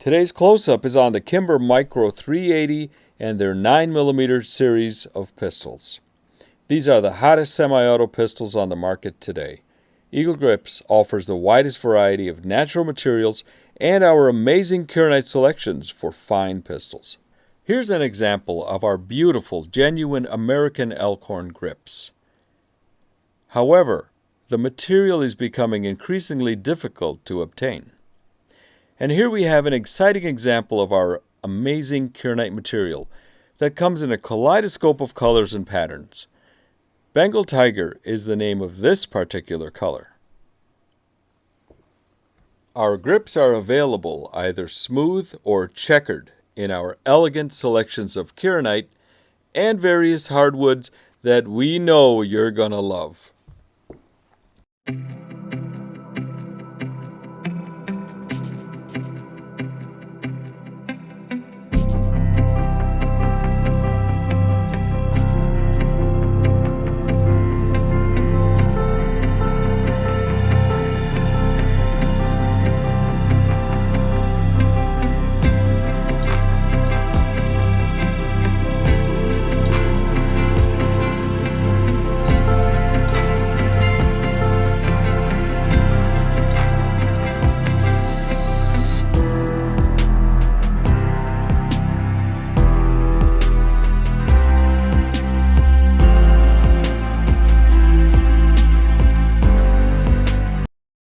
Today's close-up is on the Kimber Micro 380 and their 9mm series of pistols. These are the hottest semi-auto pistols on the market today. Eagle Grips offers the widest variety of natural materials and our amazing Kernite selections for fine pistols. Here's an example of our beautiful, genuine American elkhorn grips. However, the material is becoming increasingly difficult to obtain. And here we have an exciting example of our amazing Kernite material that comes in a kaleidoscope of colors and patterns. Bengal Tiger is the name of this particular color. Our grips are available either smooth or checkered in our elegant selections of Kernite and various hardwoods that we know you're gonna love.